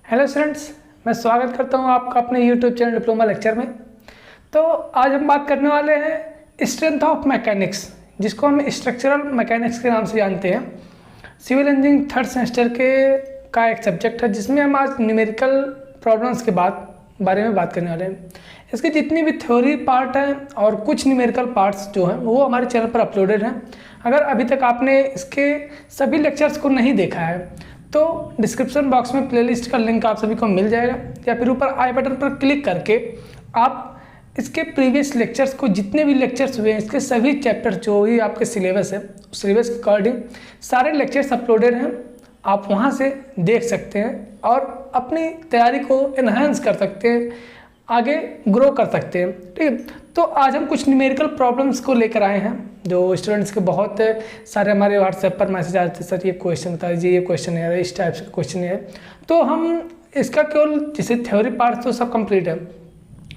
Hello students, मैं स्वागत करता हूं आपका अपने यूट्यूब चैनल डिप्लोमा लेक्चर में। तो आज हम बात करने वाले हैं स्ट्रेंथ ऑफ मैकेनिक्स, जिसको हम स्ट्रक्चरल मैकेनिक्स के नाम से जानते हैं। सिविल इंजीनियरिंग थर्ड सेमेस्टर का एक सब्जेक्ट है, जिसमें हम आज न्यूमेरिकल प्रॉब्लम्स के बारे में बात करने वाले हैं। इसकी जितनी भी थ्योरी पार्ट हैं और कुछ न्यूमेरिकल पार्ट्स जो हैं वो हमारे चैनल पर अपलोडेड हैं। अगर अभी तक आपने इसके सभी लेक्चर्स को नहीं देखा है तो डिस्क्रिप्शन बॉक्स में प्लेलिस्ट का लिंक आप सभी को मिल जाएगा, या फिर ऊपर आई बटन पर क्लिक करके आप इसके प्रीवियस लेक्चर्स को, जितने भी लेक्चर्स हुए हैं इसके सभी चैप्टर जो भी आपके सिलेबस है, सिलेबस के अकॉर्डिंग सारे लेक्चर्स अपलोडेड हैं। आप वहां से देख सकते हैं और अपनी तैयारी को एनहांस कर सकते हैं, आगे ग्रो कर सकते हैं। ठीक है, तो आज हम कुछ न्यूमेरिकल प्रॉब्लम्स को लेकर आए हैं, जो स्टूडेंट्स के बहुत सारे हमारे व्हाट्सएप पर मैसेज आते थे, सर ये क्वेश्चन बता दीजिए, ये क्वेश्चन है, इस टाइप से क्वेश्चन है। तो हम इसका केवल जैसे थ्योरी पार्ट तो सब कंप्लीट है,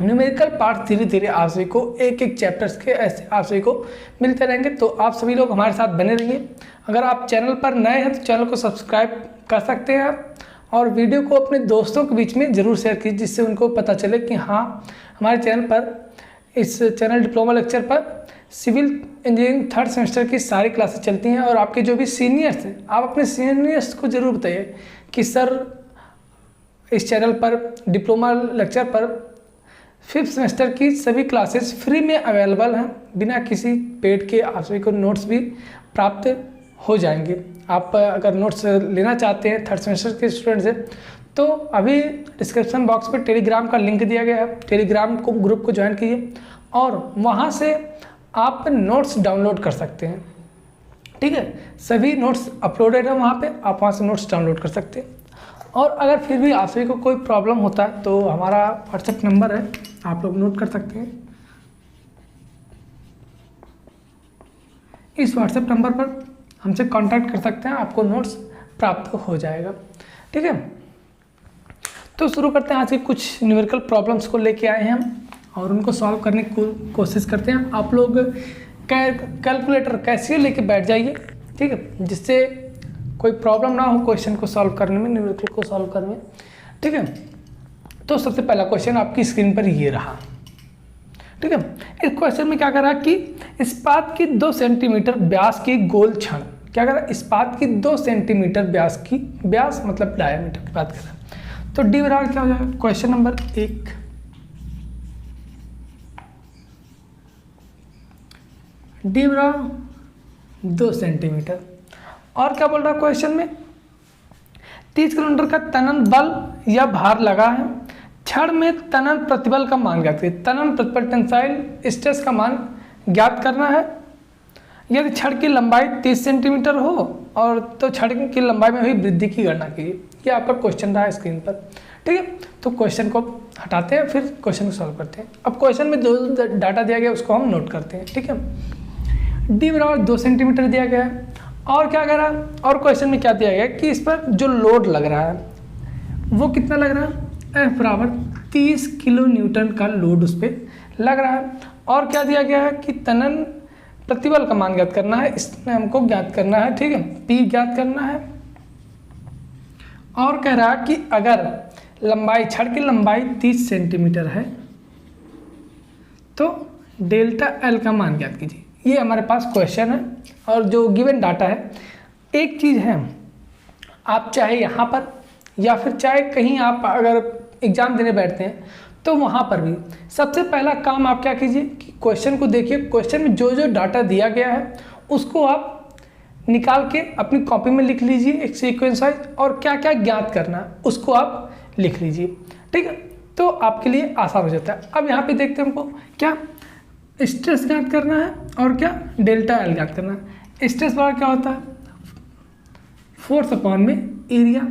न्यूमेरिकल पार्ट धीरे धीरे आप सभी को एक एक चैप्टर्स के ऐसे आप सभी को मिलते रहेंगे। तो आप सभी लोग हमारे साथ बने रहिए। अगर आप चैनल पर नए हैं तो चैनल को सब्सक्राइब कर सकते हैं आप, और वीडियो को अपने दोस्तों के बीच में ज़रूर शेयर कीजिए, जिससे उनको पता चले कि हाँ, हमारे चैनल पर, इस चैनल डिप्लोमा लेक्चर पर सिविल इंजीनियरिंग थर्ड सेमेस्टर की सारी क्लासेस चलती हैं। और आपके जो भी सीनियर्स हैं, आप अपने सीनियर्स को ज़रूर बताइए कि सर इस चैनल पर डिप्लोमा लेक्चर पर फिफ्थ सेमेस्टर की सभी क्लासेस फ्री में अवेलेबल हैं, बिना किसी पेड के आप सभी को नोट्स भी प्राप्त हो जाएंगे। आप अगर नोट्स लेना चाहते हैं थर्ड सेमेस्टर के स्टूडेंट से, तो अभी डिस्क्रिप्शन बॉक्स पर टेलीग्राम का लिंक दिया गया है, टेलीग्राम को ग्रुप को ज्वाइन कीजिए और वहाँ से आप नोट्स डाउनलोड कर सकते हैं। ठीक है, सभी नोट्स अपलोडेड है वहाँ पे, आप वहाँ से नोट्स डाउनलोड कर सकते हैं। और अगर फिर भी आप सभी को कोई प्रॉब्लम होता है तो हमारा व्हाट्सएप नंबर है, आप लोग नोट कर सकते हैं। इस व्हाट्सएप नंबर पर हमसे कांटेक्ट कर सकते हैं, आपको नोट्स प्राप्त हो जाएगा। ठीक है, तो शुरू करते हैं। आज के कुछ न्यूमेरिकल प्रॉब्लम्स को लेके आए हैं हम और उनको सॉल्व करने की कोशिश करते हैं। आप लोग कैलकुलेटर कैसे लेके बैठ जाइए, ठीक है, जिससे कोई प्रॉब्लम ना हो क्वेश्चन को सॉल्व करने में, न्यूमेरिकल को सॉल्व करने में। ठीक है, तो सबसे पहला क्वेश्चन आपकी स्क्रीन पर ये रहा। ठीक है, इस क्वेश्चन में क्या कर रहा है कि इस्पात की 2 सेंटीमीटर व्यास की गोल छड़, क्या कर रहा है, इस्पात की 2 सेंटीमीटर व्यास मतलब डायमीटर की बात कर रहा है। तो डी बराबर क्या हो जाएगा, क्वेश्चन नंबर 1, डी बराबर 2 सेंटीमीटर। और क्या बोल रहा है क्वेश्चन में, 30 किलोमीटर का तनन बल या भार लगा है, छड़ में तनन प्रतिबल का मान ज्ञात करिए। तनन प्रतिबल टेंसाइल स्ट्रेस का मान ज्ञात करना है। यदि छड़ की लंबाई 30 सेंटीमीटर हो और तो छड़ की लंबाई में हुई वृद्धि की गणना कीजिए। ये आपका क्वेश्चन रहा है स्क्रीन पर। ठीक है, तो क्वेश्चन को हटाते हैं, फिर क्वेश्चन को सॉल्व करते हैं। अब क्वेश्चन में जो डाटा दिया गया उसको हम नोट करते हैं। ठीक है, डी बराबर 2 सेंटीमीटर दिया गया है। और क्या कह रहा है, और क्वेश्चन में क्या दिया गया कि इस पर जो लोड लग रहा है वो कितना लग रहा है, F बराबर 30 किलो न्यूटन का लोड उस पर लग रहा है। और क्या दिया गया है कि तनन प्रतिबल का मान ज्ञात करना है, इसमें हमको ज्ञात करना है। ठीक है, P ज्ञात करना है। और कह रहा है कि अगर लंबाई, छड़ की लंबाई 30 सेंटीमीटर है तो डेल्टा L का मान ज्ञात कीजिए। ये हमारे पास क्वेश्चन है और जो गिवन डाटा है। एक चीज़ है, आप चाहे यहाँ पर या फिर चाहे कहीं आप अगर एग्ज़ाम देने बैठते हैं तो वहाँ पर भी सबसे पहला काम आप क्या कीजिए कि क्वेश्चन को देखिए। क्वेश्चन में जो जो डाटा दिया गया है उसको आप निकाल के अपनी कॉपी में लिख लीजिए एक सीक्वेंस वाइज, और क्या क्या ज्ञात करना है उसको आप लिख लीजिए। ठीक है, तो आपके लिए आसान हो जाता है। अब यहाँ पे देखते हैं हमको क्या स्ट्रेस ज्ञात करना है और क्या डेल्टा एल ज्ञात करना है। स्ट्रेस बराबर क्या होता है, फोर्स अपॉन में एरिया,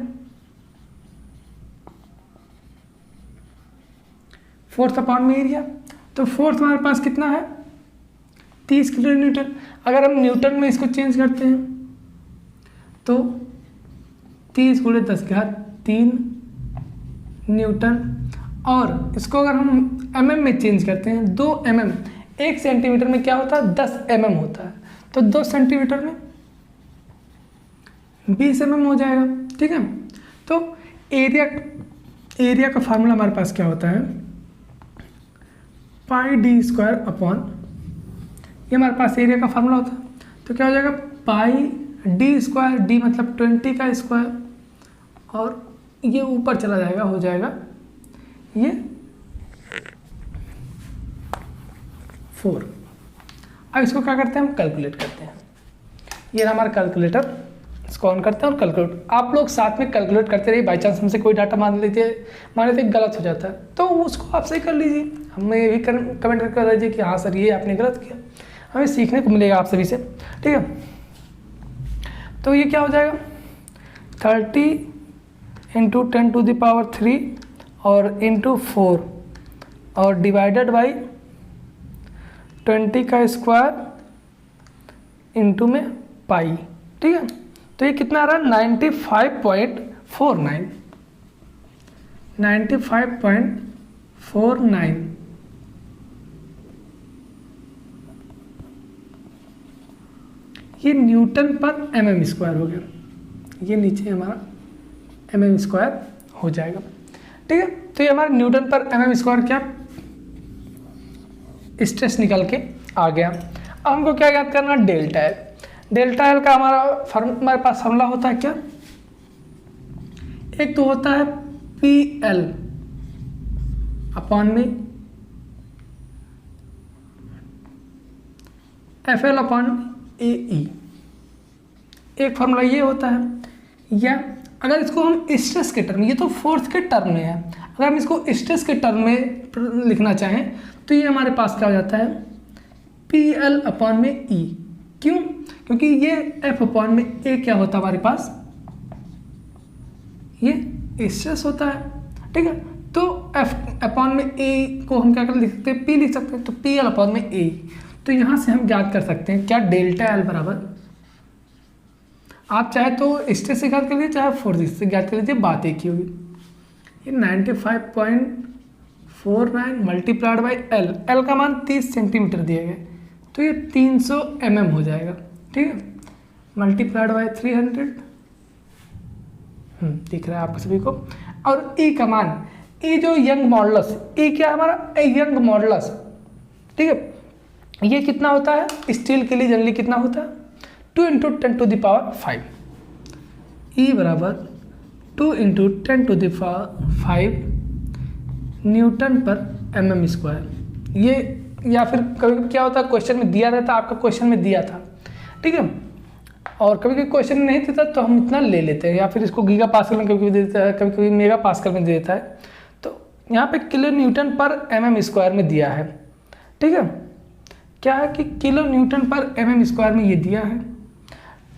फोर्स अपॉन में एरिया। तो फोर्स हमारे पास कितना है, 30 किलो न्यूटन। अगर हम न्यूटन में इसको चेंज करते हैं तो 30 × 10⁻³ न्यूटन। और इसको अगर हम mm में चेंज करते हैं, 2 mm, 1 सेंटीमीटर में क्या होता है, 10 mm होता है। तो 2 सेंटीमीटर में 20 mm हो जाएगा। ठीक है, तो एरिया एरिया का फार्मूला हमारे पास क्या होता है, पाई डी स्क्वायर अपॉन, ये हमारे पास एरिया का फार्मूला होता है। तो क्या हो जाएगा, पाई डी स्क्वायर, डी मतलब 20 का स्क्वायर, और ये ऊपर चला जाएगा, हो जाएगा ये 4। अब इसको क्या करते हैं, हम कैलकुलेट करते हैं। ये हमारा कैलकुलेटर, इसको ऑन करते हैं और कैलकुलेट, आप लोग साथ में कैलकुलेट करते रहिए। बाई चांस हमसे कोई डाटा मान लेते गलत हो जाता है तो उसको आप सही कर लीजिए, हमें ये भी कमेंट करके बता दीजिए कि हाँ सर ये आपने गलत किया, हमें सीखने को मिलेगा आप सभी से, ठीक है। तो ये क्या हो जाएगा, 30 इंटू 10⁻³ और इंटू 4 और डिवाइडेड बाई 20 का स्क्वायर इंटू में पाई, ठीक है। तो ये कितना आ रहा है, 95.49, 95.49। ये न्यूटन पर mm स्क्वायर हो गया, ये नीचे हमारा mm स्क्वायर हो जाएगा, ठीक है। तो ये हमारा न्यूटन पर mm स्क्वायर क्या स्ट्रेस निकल के आ गया। अब हमको क्या याद करना, डेल्टा एल। डेल्टा एल का हमारे पास फार्मूला होता है क्या, एक तो होता है पी एल अपॉन में एफ एल अपॉन ए ई, एक फार्मूला ये होता है। या अगर इसको हम स्ट्रेस के टर्म, ये तो फोर्स के टर्म में है, अगर हम इसको स्ट्रेस के टर्म में लिखना चाहें तो ये हमारे पास क्या हो जाता है, पी एल अपॉन में ई। क्यों, क्योंकि ये एफ अपॉन में ए क्या होता है हमारे पास, ये स्ट्रेस होता है, ठीक है। तो एफ अपॉन में ए को हम क्या कर लिख सकते हैं, पी लिख सकते हैं, तो पी एल अपॉन में ए। तो यहाँ से हम ज्ञात कर सकते हैं क्या, डेल्टा एल बराबर, आप चाहे तो स्ट्रेस से ज्ञात कर लीजिए चाहे फोर्स से ज्ञात कर लीजिए, बात एक ही होगी। ये 95.49 मल्टीप्लाइड बाई एल, एल का मान 30 सेंटीमीटर दिया गया, तो ये 300 mm हो जाएगा, ठीक है, मल्टीप्लाइड बाई 300, दिख रहा है आप सभी को। और ई का मान, ई जो यंग मॉडुलस, ई क्या हमारा यंग मॉडुलस, ठीक है, ये कितना होता है, स्टील के लिए जनरली कितना होता है, 2 × 10⁵ ई बराबर 2 × 10⁵ न्यूटन पर mm स्क्वायर। ये या फिर कभी क्या होता है, क्वेश्चन में दिया रहता, आपका क्वेश्चन में दिया था, ठीक है, और कभी कभी क्वेश्चन नहीं देता तो हम इतना ले लेते हैं, या फिर इसको गीगा पास्कल में कभी दे देता है, कभी कभी मेगा पास्कल में दे देता है। तो यहाँ पे किलो न्यूटन पर mm स्क्वायर में दिया है, ठीक है, क्या है कि किलो न्यूटन पर mm स्क्वायर में ये दिया है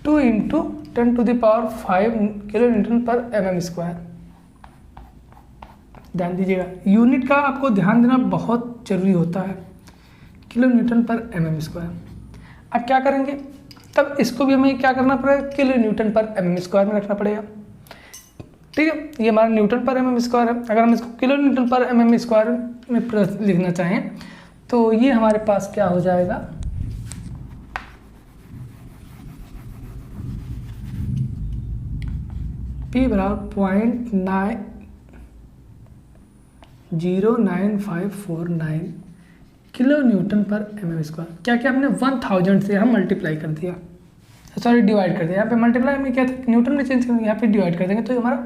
2 × 10⁵ किलो न्यूटन पर mm स्क्वायर। ध्यान दीजिएगा, यूनिट का आपको ध्यान देना बहुत जरूरी होता है, किलो न्यूटन पर mm स्क्वायर। अब क्या करेंगे, तब इसको भी हमें क्या करना पड़ेगा, किलो न्यूटन पर mm स्क्वायर में रखना पड़ेगा, ठीक है। ये हमारा न्यूटन पर mm स्क्वायर है, अगर हम इसको किलो न्यूटन पर mm स्क्वायर में लिखना चाहें तो ये हमारे पास क्या हो जाएगा, P बराबर 0.099549 किलो न्यूटन पर mm स्क्वायर। क्या क्या हमने 1000 से हम मल्टीप्लाई कर दिया, सॉरी डिवाइड कर दिया, यहाँ पे मल्टीप्लाई में क्या था, न्यूटन में चेंज करेंगे, यहाँ पे डिवाइड कर देंगे तो हमारा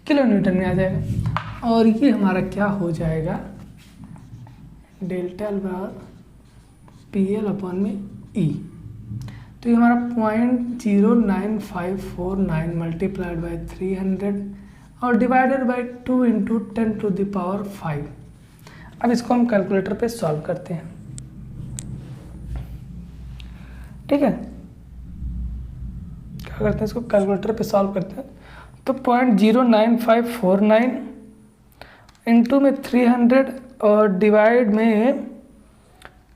किलो न्यूटन में आ जाएगा। और ये हमारा क्या हो जाएगा, डेल्टा एल बराबर पी एल अपॉन में ई। तो ये हमारा 0.09549 मल्टीप्लाइड बाई 300 और डिवाइडेड बाई 2 × 10⁵। अब इसको हम कैलकुलेटर पे सॉल्व करते हैं, ठीक है, क्या करते हैं, इसको कैलकुलेटर पे सॉल्व करते हैं। तो 0.09549 इंटू में 300 और डिवाइड में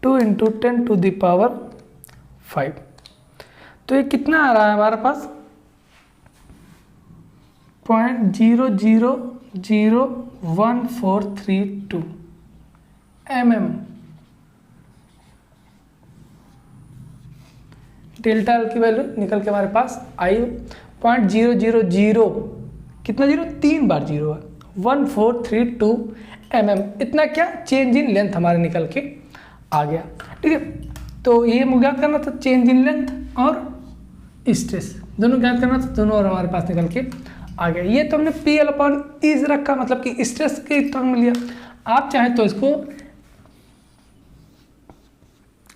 2 × 10⁵। तो ये कितना आ रहा है हमारे पास, 0.000142 mm। डेल्टा एल की वैल्यू निकल के हमारे पास आई 0.000 कितना जीरो, 3 बार जीरो है, 1432 mm, इतना क्या चेंज इन लेंथ हमारे निकल के आ गया। ठीक है, तो ये हमें ज्ञात करना था, चेंज इन लेंथ और स्ट्रेस दोनों ज्ञात करना था, दोनों और हमारे पास निकल के आ गया। ये तो हमने PL/E रखा, मतलब कि स्ट्रेस के टर्म में लिया। आप चाहें तो इसको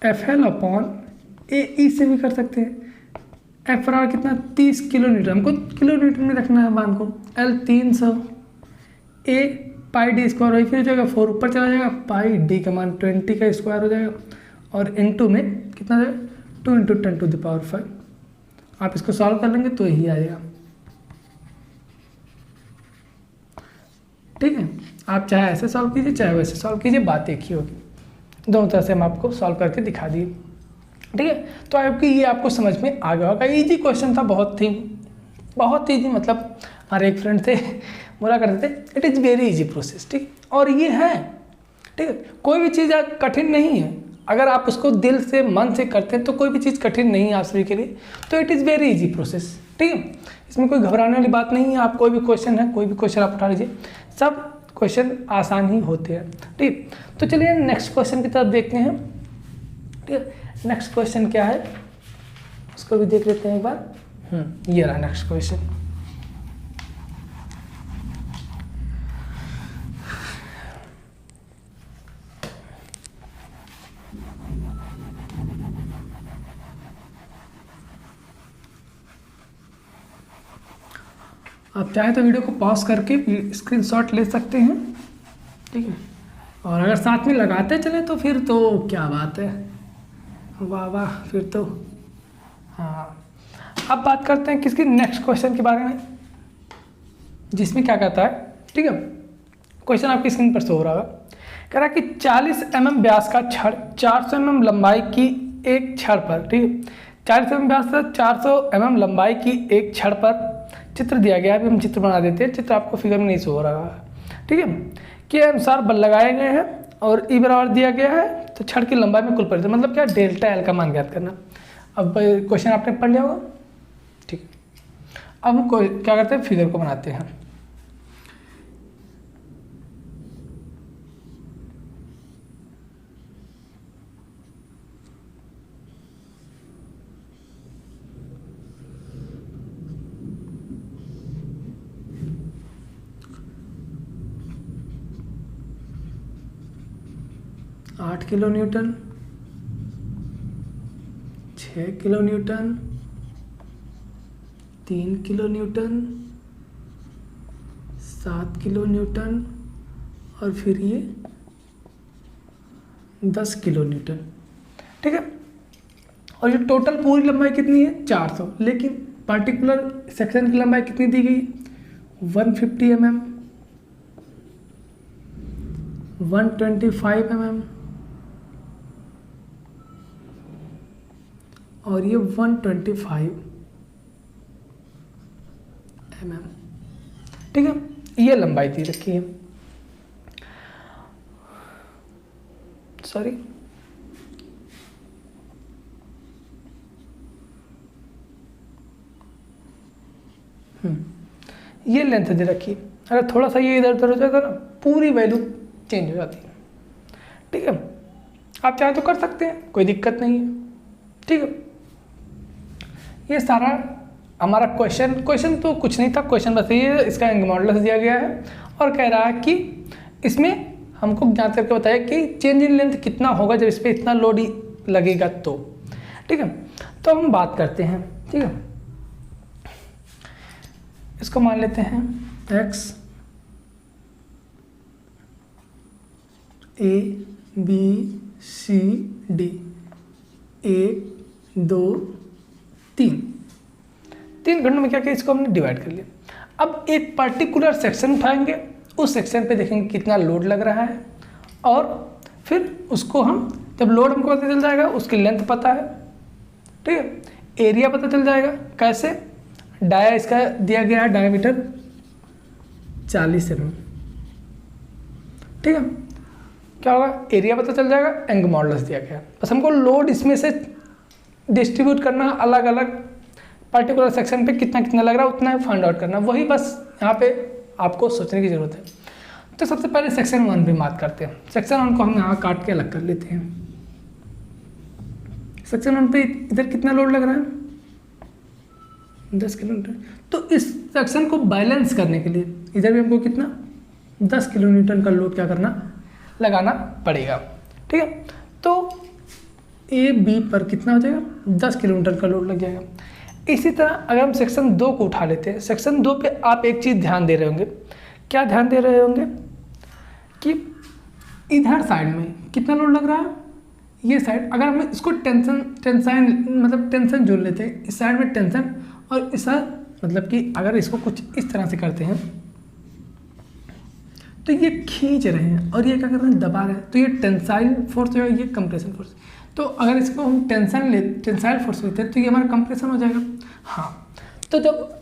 FL/AE से भी कर सकते हैं। F बराबर कितना 30 किलो न्यूटन, हमको किलो न्यूटन में रखना है मान को। L 300, A pi D square वही फिर हो जाएगा, 4 ऊपर चला जाएगा, पाई डी का मान 20 का स्क्वायर हो जाएगा, और इनटू में कितना जाएगा 2 × 10⁵। आप इसको सॉल्व कर लेंगे तो यही आएगा। ठीक है, आप चाहे ऐसे सॉल्व कीजिए चाहे वैसे सॉल्व कीजिए, बात एक ही होगी। दोनों तरह से हम आपको सॉल्व करके दिखा दिए। ठीक है, तो आपकी ये आपको समझ में आ गया होगा। इजी क्वेश्चन था, बहुत ईजी, मतलब हमारे एक फ्रेंड थे बोला करते थे it is very easy process. ठीक, और ये है। ठीक है, कोई भी चीज़ कठिन नहीं है, अगर आप उसको दिल से मन से करते हैं तो कोई भी चीज़ कठिन नहीं है आप सभी के लिए। तो it is very easy process. ठीक है, इसमें कोई घबराने वाली बात नहीं है। आप कोई भी क्वेश्चन है, कोई भी क्वेश्चन आप उठा लीजिए, सब क्वेश्चन आसान ही होते हैं। ठीक, तो चलिए नेक्स्ट क्वेश्चन की तरफ देखते हैं। ठीक है, नेक्स्ट क्वेश्चन क्या है उसको भी देख लेते हैं एक बार। ये रहा नेक्स्ट क्वेश्चन। आप चाहें तो वीडियो को पॉज करके स्क्रीनशॉट ले सकते हैं। ठीक है, और अगर साथ में लगाते चले तो फिर तो क्या बात है, वाह वाह, फिर तो हाँ। अब बात करते हैं किसकी, नेक्स्ट क्वेश्चन के बारे में, जिसमें क्या कहता है। ठीक है, क्वेश्चन आपकी स्क्रीन पर शो हो रहा होगा। कह रहा है कि 40 mm व्यास का छड़ 400 mm लंबाई की एक छड़ पर, ठीक है, 40 mm व्यास से 400 mm लंबाई की एक छड़ पर चित्र दिया गया है। अभी हम चित्र बना देते हैं, चित्र आपको फिगर में नहीं शो हो रहा है। ठीक है, के अनुसार बल लगाए गए हैं और ई बराबर दिया गया है, तो छड़ की लंबाई में कुल परिवर्तन, मतलब क्या डेल्टा एल का मान ज्ञात करना। अब क्वेश्चन आपने पढ़ लिया होगा। ठीक, अब हम क्या करते हैं, फिगर को बनाते हैं। आठ kilo Newton, 6 kilo Newton, 3 kilo Newton, 7 kilo Newton, और फिर ये 10 किलो न्यूटन। ठीक है, और ये टोटल पूरी लंबाई कितनी है 400, लेकिन पर्टिकुलर सेक्शन की लंबाई कितनी दी गई 150 mm, 125 mm और ये 125 mm। ठीक है, ये लंबाई दी रखी है। सॉरी, ये लेंथ दे रखी है। अगर थोड़ा सा ये इधर उधर हो जाएगा ना, पूरी वैल्यू चेंज हो जाती है। ठीक है, आप चाहे तो कर सकते हैं, कोई दिक्कत नहीं है। ठीक है, ये सारा हमारा क्वेश्चन तो कुछ नहीं था, क्वेश्चन बस ये इसका एंगल मॉडुलस दिया गया है और कह रहा है कि इसमें हमको ज्ञात करके बताया कि चेंज इन लेंथ कितना होगा जब इस पर इतना लोड लगेगा तो। ठीक है, तो हम बात करते हैं। ठीक है, इसको मान लेते हैं x A B C D 1 2 3 खंडों में क्या किया, इसको हमने डिवाइड कर लिया। अब एक पर्टिकुलर सेक्शन उठाएंगे, उस सेक्शन पे देखेंगे कितना लोड लग रहा है, और फिर उसको हम जब लोड हमको पता चल जाएगा, उसकी लेंथ पता है। ठीक है, एरिया पता चल जाएगा। कैसे, डाया इसका दिया गया है डायमीटर 40 mm। ठीक है, क्या होगा, एरिया पता चल जाएगा, एंगल मॉडुलस दिया गया। बस हमको लोड इसमें से डिस्ट्रीब्यूट करना, अलग अलग पर्टिकुलर सेक्शन पे कितना कितना लग रहा है उतना फाइंड आउट करना। वही बस यहाँ पे आपको सोचने की ज़रूरत है। तो सबसे पहले सेक्शन 1 पे बात करते हैं। सेक्शन 1 को हम यहाँ काट के अलग कर लेते हैं। सेक्शन 1 पे इधर कितना लोड लग रहा है, 10 किलोमीटर। तो इस सेक्शन को बैलेंस करने के लिए इधर भी हमको कितना 10 किलोमीटर का लोड क्या करना, लगाना पड़ेगा। ठीक है, तो ए बी पर कितना हो जाएगा, 10 किलोमीटर का लोड लग जाएगा। इसी तरह अगर हम सेक्शन 2 को उठा लेते हैं, सेक्शन 2 पे आप एक चीज़ ध्यान दे रहे होंगे। क्या ध्यान दे रहे होंगे कि इधर साइड में कितना लोड लग रहा है, ये साइड अगर हम इसको टेंसाइन मतलब टेंशन जोड़ लेते हैं, इस साइड में टेंशन और इस साइड मतलब कि अगर इसको कुछ इस तरह से करते हैं तो ये खींच रहे हैं और ये क्या कर रहे हैं, दबा रहे हैं। तो ये टेंसाइल फोर्स जो है, ये कंप्रेशन फोर्स। तो अगर इसको हम टेंसाइल फोर्स लेते हैं तो ये हमारा कंप्रेशन हो जाएगा। हाँ, तो जब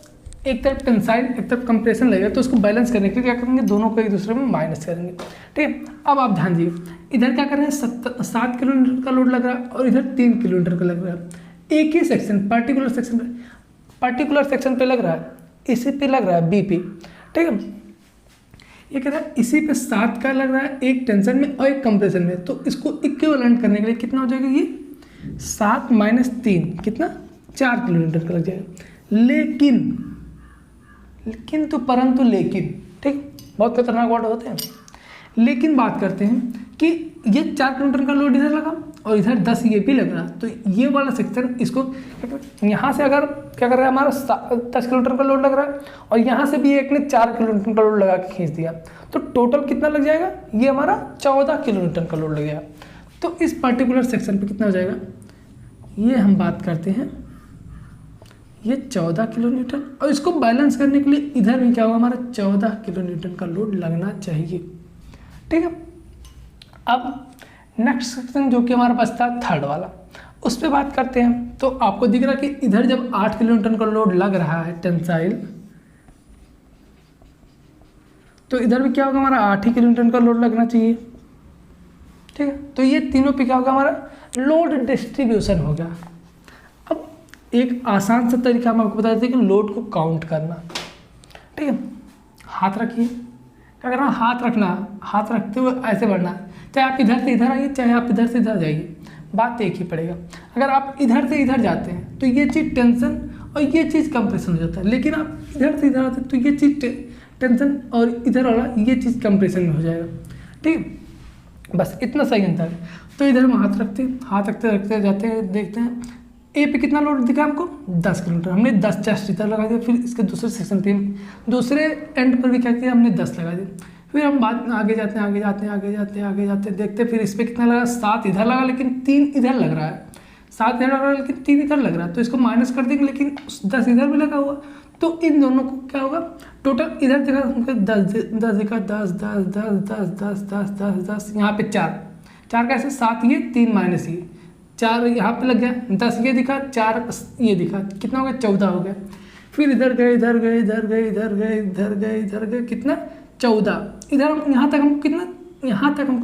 एक तरफ टेंसाइल एक तरफ कंप्रेशन लगेगा तो उसको बैलेंस करने के लिए क्या करेंगे, दोनों को एक दूसरे में माइनस करेंगे। ठीक है, अब आप ध्यान दीजिए, इधर क्या कर रहे हैं, 7 किलोमीटर का लोड लग रहा है और इधर 3 किलोमीटर का लग रहा है। एक ही सेक्शन पर्टिकुलर सेक्शन पे लग रहा है, इसी पे लग रहा है बी पे। ठीक है, ये कह रहा है इसी पे 7 का लग रहा है, एक टेंशन में और एक कंप्रेशन में। तो इसको इक्विवेलेंट करने के लिए कितना हो जाएगा, ये 7 - 3 कितना 4 किलोमीटर का लग जाएगा। लेकिन तो परंतु लेकिन, ठीक, बहुत खतरनाक वर्ड होते हैं। लेकिन बात करते हैं कि ये 4 किलोमीटर का लोड इधर लगा और इधर 10 ये भी लग रहा, तो ये वाला सेक्शन इसको यहाँ से अगर क्या कर रहा है, हमारा 10 किलोमीटर का लोड लग रहा है और यहाँ से भी एक ने 4 किलोमीटर का लोड लगा के खींच दिया, तो टोटल कितना लग जाएगा, ये हमारा 14 किलोमीटर का लोड लग जाएगा। तो इस पर्टिकुलर सेक्शन पे कितना हो जाएगा, ये हम बात करते हैं, ये 14 किलोमीटर। और इसको बैलेंस करने के लिए इधर भी क्या होगा, हमारा 14 किलोमीटर का लोड लगना चाहिए। ठीक है, अब नेक्स्ट सेक्शन जो कि हमारे पास था थर्ड वाला, उस पर बात करते हैं। तो आपको दिख रहा है कि इधर जब 8 किलोमीटर का लोड लग रहा है टेंसाइल, तो इधर भी क्या होगा, हमारा 8 ही किलोमीटर का लोड लगना चाहिए। ठीक है, तो ये तीनों पे क्या होगा, हमारा लोड डिस्ट्रीब्यूशन हो गया। अब एक आसान सा तरीका हम आपको बता देते हैं कि लोड को काउंट करना। ठीक है, हाथ रखिए, क्या करना, हाथ रखना, हाथ रखते हुए ऐसे बढ़ना, चाहे आप इधर से इधर आइए चाहे आप इधर से इधर जाइए, बात एक ही पड़ेगा। अगर आप इधर से इधर जाते हैं तो ये चीज़ टेंशन और ये चीज़ कंप्रेशन हो जाता है, लेकिन आप इधर से इधर आते हैं तो ये चीज़ टेंशन और इधर वाला ये चीज़ कंप्रेशन में हो जाएगा। ठीक है, बस इतना सही अंतर है। तो इधर हम हाथ रखते हैं, हाथ रखते रखते जाते हैं, देखते हैं ए पे कितना लोड दिखा हमको, 10 किलोमीटर। हमने 10 चेस्ट इधर लगा दिया, फिर इसके दूसरे सेक्शन पे दूसरे एंड पर भी क्या किया, हमने 10 लगा दिया। फिर हम बाद आगे जाते हैं, देखते हैं फिर इस पर कितना लगा, 7 इधर लगा लेकिन 3 इधर लग रहा है, 7 इधर लग रहा है लेकिन 3 इधर लग रहा है, तो इसको माइनस कर देंगे, लेकिन 10 इधर भी लगा हुआ, तो इन दोनों को क्या होगा, टोटल इधर देखा 10 देखा, 10 यहाँ पे 4 कैसे, 7 ये 3 माइनस ये 4 यहाँ पे लग गया, 10 ये दिखा, 4 ये दिखा, कितना हो गया, 14 हो गया। फिर इधर गए, कितना 14। इधर हम यहाँ तक हमको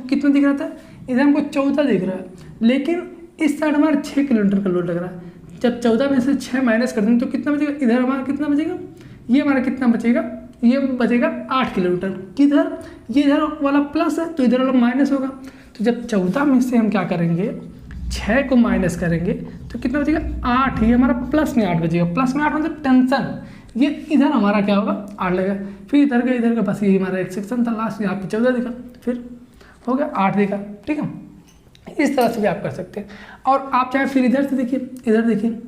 कितना दिख रहा था, इधर हमको 14 दिख रहा है, लेकिन इस साइड हमारा 6 किलोमीटर का लोड लग रहा है। जब 14 में से 6 माइनस कर देंगे तो कितना बचेगा, इधर हमारा कितना बचेगा, ये हमारा कितना बचेगा, ये बचेगा 8 किलोमीटर। किधर, ये इधर वाला प्लस है तो इधर वाला माइनस होगा। तो जब 14 में से हम क्या करेंगे, 6 को माइनस करेंगे तो कितना बचेगा, 8। ये हमारा प्लस में 8 बचेगा, प्लस में 8 मतलब टेंशन, ये इधर हमारा क्या होगा, 8 लगेगा। फिर इधर का बस ये हमारा एक सेक्शन था लास्ट, यहाँ पे 14 दिखा, फिर हो गया 8 दिखा। ठीक है, इस तरह से भी आप कर सकते हैं। और आप चाहे फिर इधर से देखिए, इधर देखिए,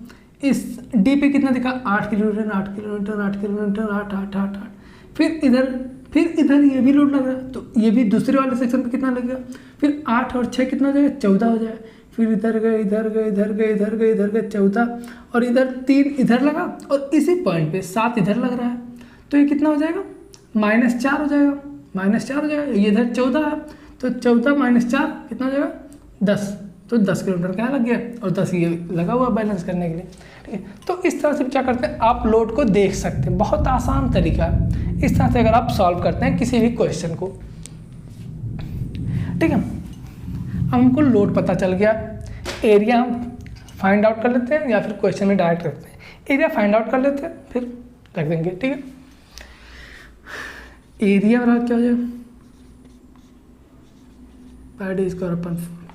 इस डी पे कितना दिखा, 8 किलोमीटर, 8 किलोमीटर, 8 किलोमीटर, 8। फिर इधर ये भी लोड लग रहा है, तो ये भी दूसरे वाले सेक्शन पे कितना लगेगा, फिर 8 और 6 कितना हो जाएगा, 14 हो जाएगा। फिर इधर गए 14 और इधर 3 इधर लगा और इसी पॉइंट पे 7 इधर लग रहा है, तो ये कितना हो जाएगा, -4 हो जाएगा। ये इधर 14 है तो 14 - 4 कितना हो जाएगा, 10। तो 10 किलोमीटर क्या लग गया और 10 ये लगा हुआ बैलेंस करने के लिए। ठीक है, तो इस तरह से क्या करते हैं, आप लोड को देख सकते हैं, बहुत आसान तरीका है। इस तरह से अगर आप सॉल्व करते हैं किसी भी क्वेश्चन को। ठीक है, हमको लोड पता चल गया, एरिया हम फाइंड आउट कर लेते हैं या फिर क्वेश्चन में डायरेक्ट रखते हैं। एरिया फाइंड आउट कर लेते हैं, फिर रख देंगे। ठीक है, एरिया बराबर क्या हो जाएगा, पाई स्क्वायर अपन 4,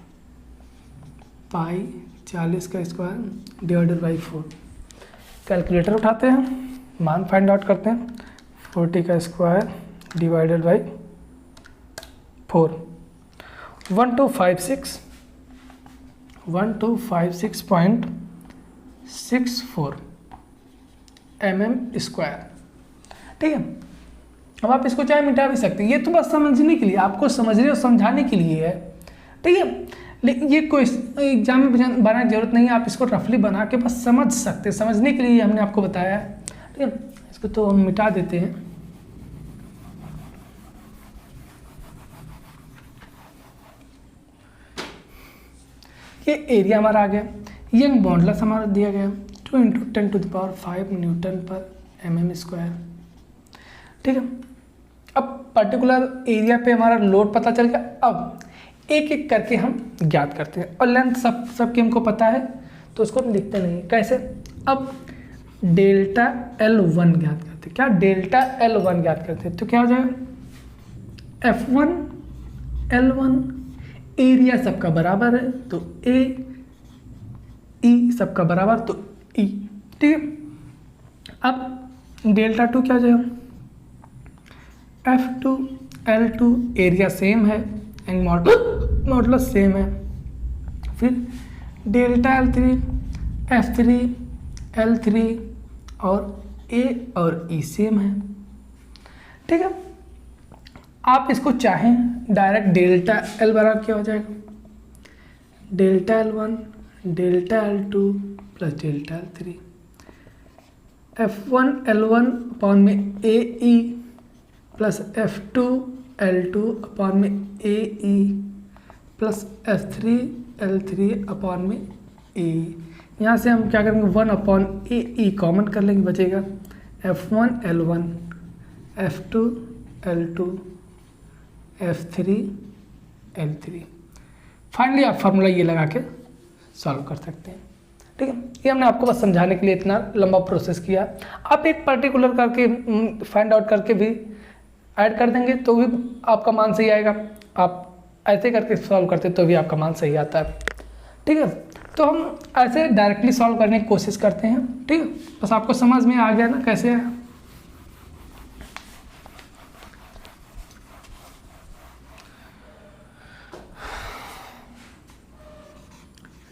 पाई 40 का स्क्वायर डिवाइडेड बाई 4। कैलकुलेटर उठाते हैं, मान फाइंड आउट करते हैं। 40 का स्क्वायर डिवाइडेड बाई 4, 1256.64 mm²। ठीक है, अब आप इसको चाहे मिटा भी सकते हैं, ये तो बस समझने के लिए, आपको समझने और समझाने के लिए है। ठीक है, लेकिन ये कोई एग्जाम में बनाने की जरूरत नहीं है, आप इसको रफली बना के बस समझ सकते हैं, समझने के लिए हमने आपको बताया है। ठीक है, इसको तो हम मिटा देते हैं। ये एरिया हमारा आ गया, ये मॉडुलस हमारा दिया गया 2 × 10⁵ न्यूटन पर mm²। ठीक है, अब पर्टिकुलर एरिया पे हमारा लोड पता चल गया। अब एक एक करके हम ज्ञात करते हैं, और लेंथ सबकी हमको पता है, तो उसको हम लिखते नहीं। कैसे, अब डेल्टा L1 ज्ञात करते हैं। क्या डेल्टा L1 ज्ञात करते हैं, तो क्या हो जाएगा, F1 L1, एरिया सबका बराबर है तो A, E सबका बराबर तो E। ठीक है, अब डेल्टा 2 क्या हो जाएगा, F2 L2, एरिया सेम है एंड मॉडुलस सेम है। फिर डेल्टा L3 F3 L3 और A और E सेम है। ठीक है, आप इसको चाहें डायरेक्ट डेल्टा L बराबर क्या हो जाएगा, delta L1 delta L2 plus delta L3, F1 L1 upon में AE plus F2 L2 upon में AE plus F3 L3 upon में AE। यहाँ से हम क्या करेंगे, 1 अपॉन AE कॉमन कर लेंगे, बचेगा F1 L1 F2 L2 F3 L3। Finally आप फार्मूला ये लगा के सॉल्व कर सकते हैं। ठीक है, ये हमने आपको बस समझाने के लिए इतना लंबा प्रोसेस किया। आप एक पर्टिकुलर करके फाइंड आउट करके भी ऐड कर देंगे तो भी आपका मान सही आएगा, आप ऐसे करके सॉल्व करते तो भी आपका मान सही आता है। ठीक है, तो हम ऐसे डायरेक्टली सॉल्व करने की कोशिश करते हैं। ठीक है, बस आपको समझ में आ गया ना कैसे है।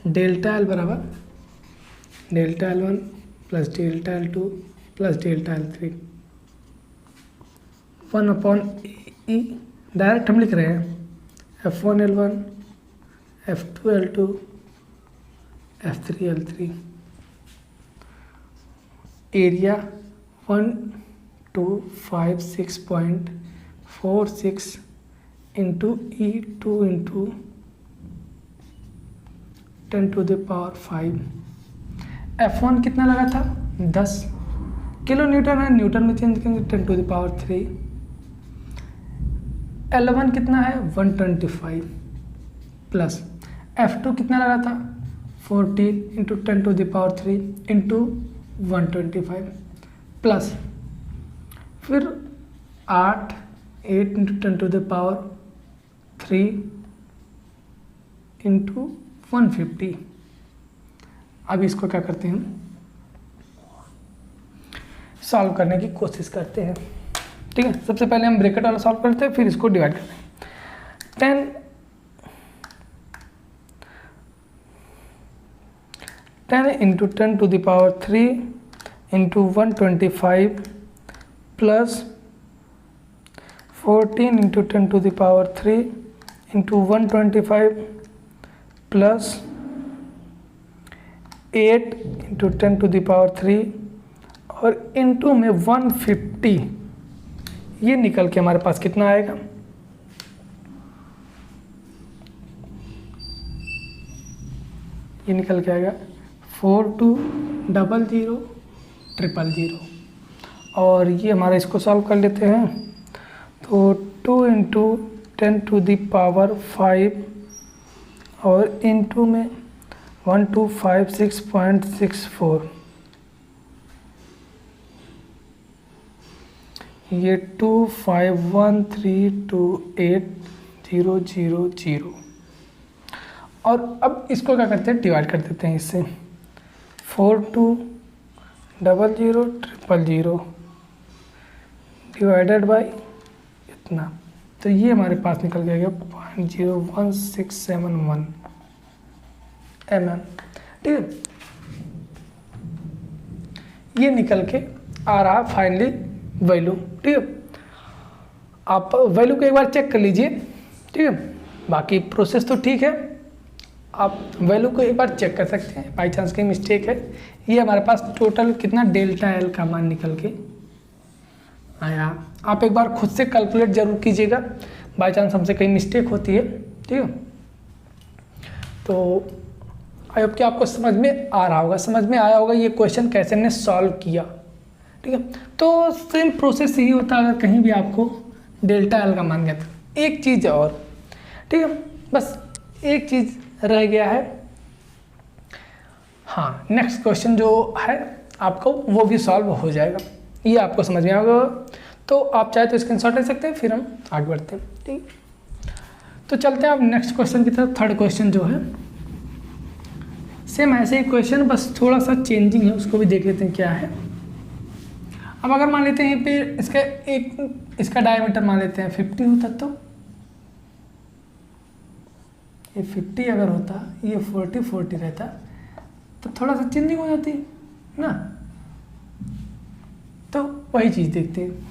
डेल्टा L बराबर delta L1 plus delta L2 plus delta L3, 1 upon E, direct हम लिख रहे हैं F1 L1 F2 L2 F3 L3। Area 1256.46 into E2 into 10⁵। F1 कितना लगा था, 10 किलो न्यूटन है, न्यूटन में चेंज करेंगे 10⁵। L1 कितना है, 125 प्लस F2 कितना लगा था, 14 इंटू 10⁵ इंटू 125 प्लस फिर 8 इंटू 10⁵ इंटू 150। अब इसको क्या करते हैं, सॉल्व करने की कोशिश करते हैं। ठीक है, सबसे पहले हम ब्रैकेट वाला सॉल्व करते हैं, फिर इसको डिवाइड करते हैं। 10 into 10⁵ into 125 plus 14 into 10⁵ into 125 plus 8 into 10⁵ और इंटू में 150। ये निकल के हमारे पास कितना आएगा, ये निकल के आएगा 42000000। और ये हमारा इसको सॉल्व कर लेते हैं, तो 2 इंटू 10⁵ और इंटू में 1256.64। ये 251328000 और अब इसको क्या करते हैं, डिवाइड कर देते हैं इससे 42000000 डिवाइडेड बाई इतना, तो ये हमारे पास निकल गया 0.01671 mm। ठीक है, ये निकल के आ रहा फाइनली वैल्यू। ठीक है, आप वैल्यू को एक बार चेक कर लीजिए। ठीक है, बाकी प्रोसेस तो ठीक है, आप वैल्यू को एक बार चेक कर सकते हैं, बाई चांस कहीं मिस्टेक है। ये हमारे पास टोटल कितना डेल्टा एल का मान निकल के आया। आप एक बार खुद से कैलकुलेट जरूर कीजिएगा, बाई चांस हमसे कहीं मिस्टेक होती है। ठीक है, तो आई होप कि आपको समझ में आ रहा होगा, समझ में आया होगा ये क्वेश्चन कैसे हमने सॉल्व किया। ठीक है, तो सेम प्रोसेस यही होता है अगर कहीं भी आपको डेल्टा एल का मान गया। एक चीज़ और, ठीक है, बस एक चीज़ रह गया है। हाँ, नेक्स्ट क्वेश्चन जो है आपको वो भी सॉल्व हो जाएगा, ये आपको समझ में आएगा। तो आप चाहे तो स्क्रीनशॉट ले सकते हैं, फिर हम आगे बढ़ते हैं। ठीक, तो चलते हैं आप नेक्स्ट क्वेश्चन की तरफ। थर्ड क्वेश्चन जो है सेम ऐसे ही क्वेश्चन, बस थोड़ा सा चेंजिंग है, उसको भी देख लेते हैं क्या है। अब अगर मान लेते हैं यहाँ पे इसका डायमीटर मान लेते हैं 50 होता, तो ये 50 अगर होता, ये 40 रहता, तो थोड़ा सा चेंजिंग हो जाती ना। तो वही चीज़ देखते हैं।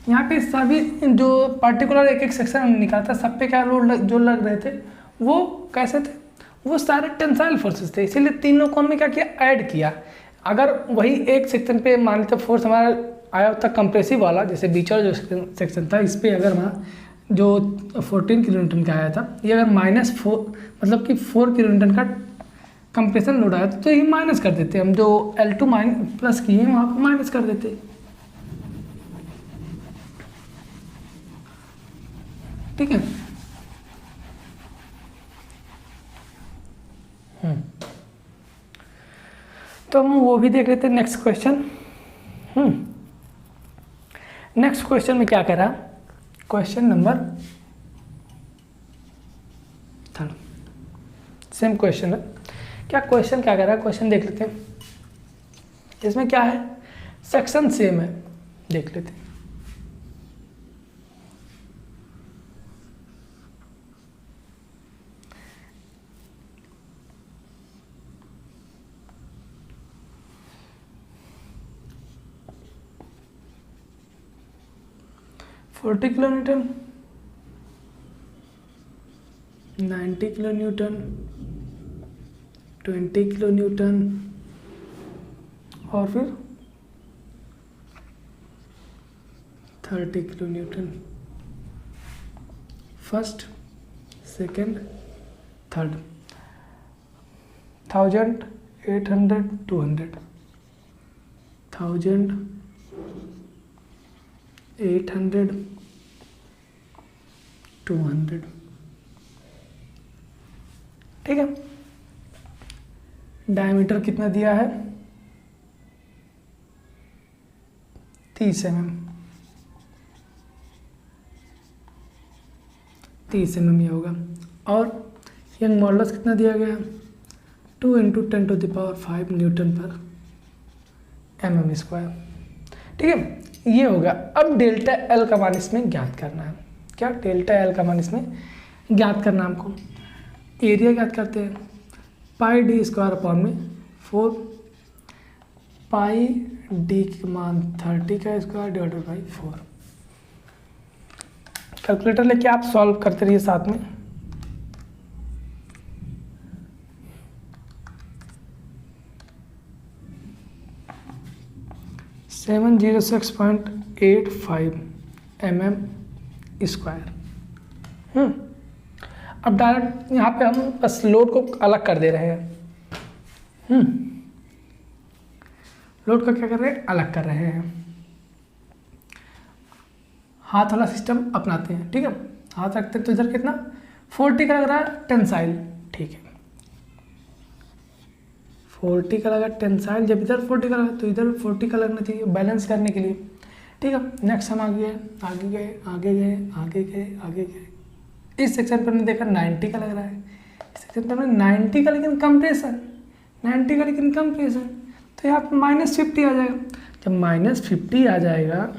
यहाँ पे सभी जो पर्टिकुलर एक सेक्शन हमने निकाला था, सब पे क्या लोड जो लग रहे थे वो कैसे थे, वो सारे टेंसाइल फोर्सेस थे, इसीलिए तीनों को हमने क्या किया, ऐड किया। अगर वही एक सेक्शन पे मान लेते फोर्स हमारा आया होता कंप्रेसिव वाला, जैसे बीच वाला जो सेक्शन था, इस पर अगर हमारा जो 14 किलोन्यूटन का आया था, ये अगर -4 मतलब कि 4 किलोन्यूटन का कंप्रेशन लोड आया तो ये माइनस कर देते, हम जो L2 प्लस किए हैं वहाँ पर माइनस कर देते। ठीक है, तो हम वो भी देख लेते हैं। नेक्स्ट क्वेश्चन, नेक्स्ट क्वेश्चन में क्या कह रहा, क्वेश्चन नंबर 3, सेम क्वेश्चन है। क्या क्वेश्चन क्या कह रहा है, क्वेश्चन देख लेते हैं। इसमें क्या है, सेक्शन सेम है, देख लेते हैं। Forty kilo Newton, 90 kilo Newton, 20 kilo Newton और फिर 30 kilo Newton. First, second, third, 1000, 800, 200, 1000, 800, 200। ठीक है, डायमीटर कितना दिया है, 30 mm, 30 mm ये होगा। और यंग मॉडुलस कितना दिया गया, 2 × 10⁵ न्यूटन पर mm²। ठीक है, ये होगा। अब डेल्टा एल का मान इसमें ज्ञात करना है। क्या डेल्टा एल का मान इसमें ज्ञात करना, हमको एरिया ज्ञात करते हैं, πd² 4 πd का मान 30 का स्क्वायर डिवाइडेड बाई 4। कैलकुलेटर लेके आप सॉल्व करते रहिए साथ में। Seven 706.85 mm²। अब डायरेक्ट यहाँ पे हम बस लोड को अलग कर दे रहे हैं। लोड का क्या कर रहे हैं, अलग कर रहे हैं। हाथ वाला सिस्टम अपनाते हैं। ठीक है, हाथ रखते हैं तो इधर कितना 40 का लग रहा है टेंसाइल। ठीक है, 40 का लगा टेंसाइल, जब इधर 40 का लगा तो इधर 40 का लगना चाहिए बैलेंस करने के लिए। ठीक है, नेक्स्ट हम आगे गए आगे गए आगे गए आगे गए आगे गए। इस सेक्शन पर हमने देखा 90 का लग रहा है, इस सेक्शन पर हमने 90 का लेकिन कंप्रेशन, 90 का लेकिन कंप्रेशन, तो यहाँ पर -50 आ जाएगा। जब -50 आ जाएगा,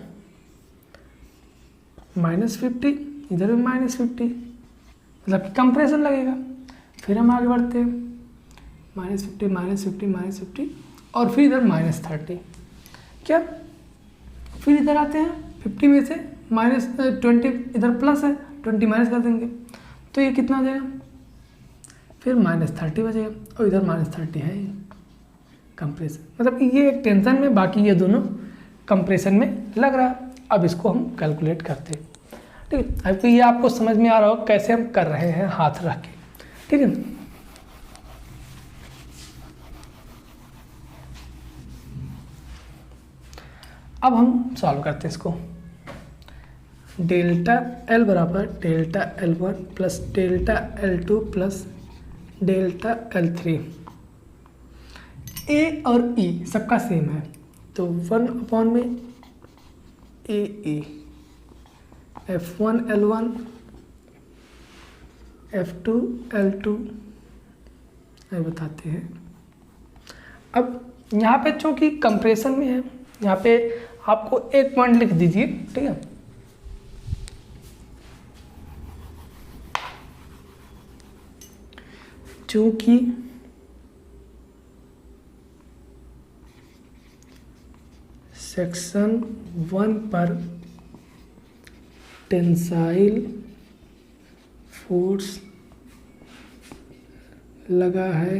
-50 इधर भी -50, मतलब कंप्रेशन लगेगा। फिर हम आगे बढ़ते हैं, -50 -50 -50 और फिर इधर -30। क्या, फिर इधर आते हैं 50 में से -20 इधर प्लस है, 20 माइनस कर देंगे तो ये कितना हो जाएगा, फिर -30 बचेगा और इधर -30 है कंप्रेशन। मतलब ये एक टेंशन में, बाकी ये दोनों कंप्रेशन में लग रहा है। अब इसको हम कैलकुलेट करते हैं। ठीक है, अब तो ये आपको समझ में आ रहा हो कैसे हम कर रहे हैं हाथ रख के। ठीक है, अब हम सॉल्व करते हैं इसको। डेल्टा L बराबर delta L1 plus delta L2 plus delta L3। ए और ई सबका सेम है तो 1 में ए ई, F1 L1 F2 L2 ये बताते हैं। अब यहाँ पे चूँकि कंप्रेशन में है, यहाँ पे आपको एक पॉइंट लिख दीजिए। ठीक है, चूँकि सेक्शन 1 पर टेंसाइल फोर्स लगा है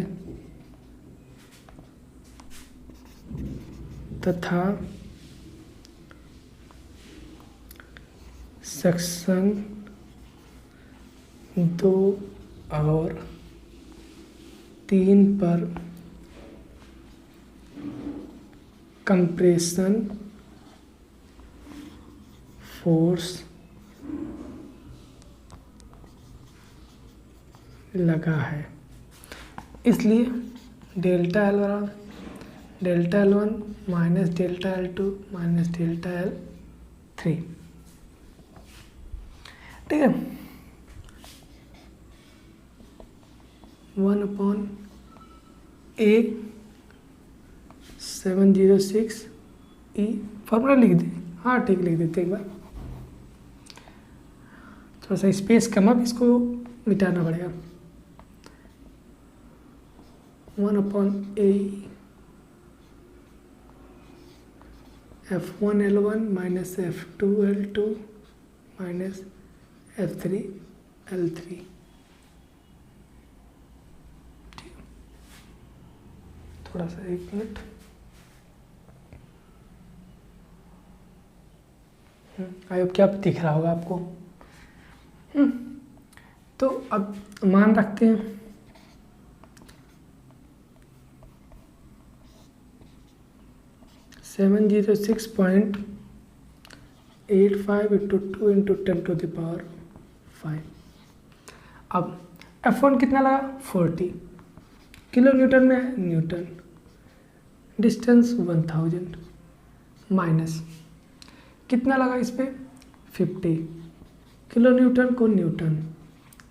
तथा सेक्शन 2 और 3 पर कंप्रेशन फोर्स लगा है, इसलिए डेल्टा L बराबर delta L1 minus delta L2 minus delta L3। ठीक है, 1/A 706 E फॉर्मूला लिख दे। हाँ ठीक, लिख देते एक बार, थोड़ा सा स्पेस कम, अब इसको मिटाना पड़ेगा। 1/A F1 L1 minus F2 L2 minus F3 L3। थोड़ा सा 1 मिनट, आई होप क्या दिख रहा होगा आपको। तो अब मान रखते हैं 706.85 × 2 × 10⁵। अब F1 कितना लगा, 40 किलो न्यूटन में है, न्यूटन, डिस्टेंस 1000 माइनस कितना लगा इस पर 50 किलो न्यूटन को न्यूटन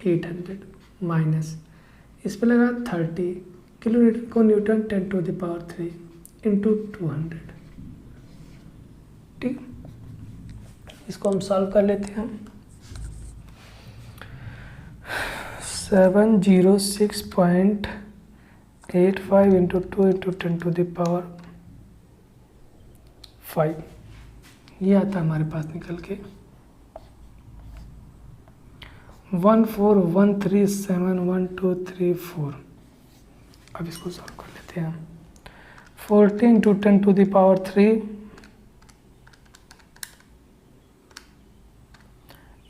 800 माइनस इस पर लगा 30 किलो न्यूटन को न्यूटन 10⁵ इंटू 200। ठीक, इसको हम सॉल्व कर लेते हैं। 706.85 × 2 × 10⁵ ये आता है हमारे पास निकल के 14137123 अब इसको सॉल्व कर लेते हैं। 40 × 10⁵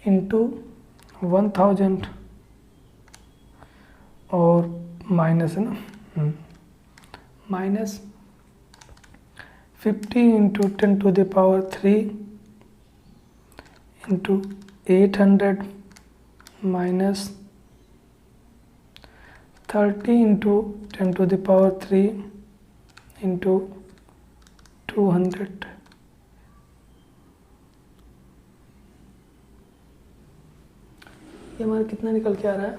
इंटू 1000 और माइनस है ना, माइनस 50 × 10⁵ इंटू 800 माइनस 30 × 10⁵ इंटू 200, ये हमारा कितना निकल के आ रहा है?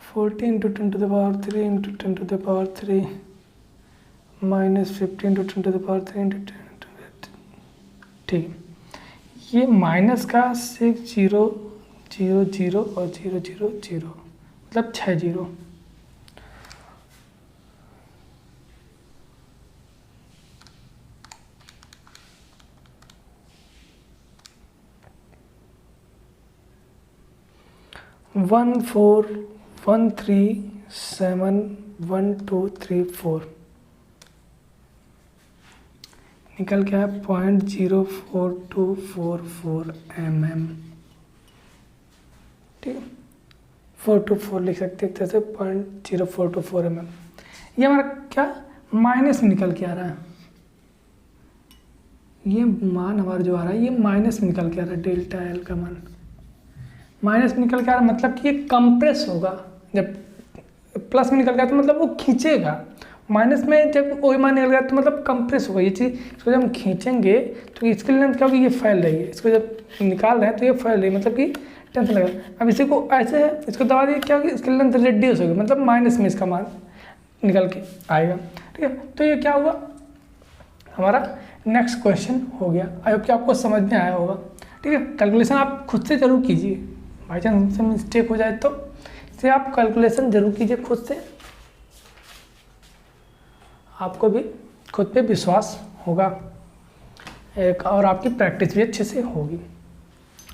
Forty into 10⁻³ into 10⁻³ minus 50 into 10⁻³ into 10⁻³। ठीक है, ये माइनस का 6 0 0 0 और 0 0 0 मतलब 6 0। वन 4 1 3 7 1 2 3 4 निकल के आया 0.04244 mm। ठीक है, 424 लिख सकते हैं जैसे 0.0424 mm। ये हमारा क्या माइनस में निकल के आ रहा है, ये मान हमारा जो आ रहा है ये माइनस में निकल के आ रहा है, डेल्टा एल का मान माइनस में निकल के आ रहा है, मतलब कि ये कंप्रेस होगा। जब प्लस में निकल गया तो मतलब वो खींचेगा, माइनस में जब वही मान निकल गया तो मतलब कंप्रेस होगा ये चीज़। इसको जब हम खींचेंगे तो इसकी लेंथ क्या होगी, ये फैल रही है, इसको जब निकाल रहे हैं तो ये फैल रही है, मतलब कि टेंशन लगा। अब इसी को ऐसे है, इसको दबा दिए क्या होगी, इसकी लेंथ रिड्यूस होगी, मतलब माइनस में इसका मान निकल के आएगा। ठीक है, तो ये क्या हुआ हमारा नेक्स्ट क्वेश्चन हो गया। आई होप कि आपको समझ में आया होगा। ठीक है, कैलकुलेशन आप खुद से जरूर कीजिए, बाई चांस हमसे मिस्टेक हो जाए तो इसे आप कैलकुलेशन जरूर कीजिए खुद से, आपको भी खुद पे विश्वास होगा एक, और आपकी प्रैक्टिस भी अच्छे से होगी।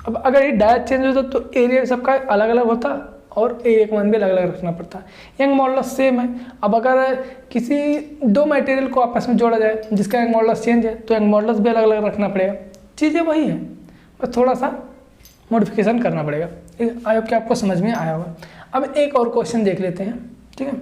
अब अगर ये डायरेक्ट चेंज होता तो एरिया सबका अलग अलग होता और एरिया का मान भी अलग अलग रखना पड़ता। यंग मॉडुलस सेम है। अब अगर किसी दो मटेरियल को आपस में जोड़ा जाए जिसका यंग मॉडुलस चेंज है तो यंग मॉडुलस भी अलग अलग रखना पड़ेगा। चीज़ें वही है, बस थोड़ा सा मॉडिफिकेशन करना पड़ेगा। ठीक है, आई होप कि आपको समझ में आया होगा। अब एक और क्वेश्चन देख लेते हैं। ठीक है,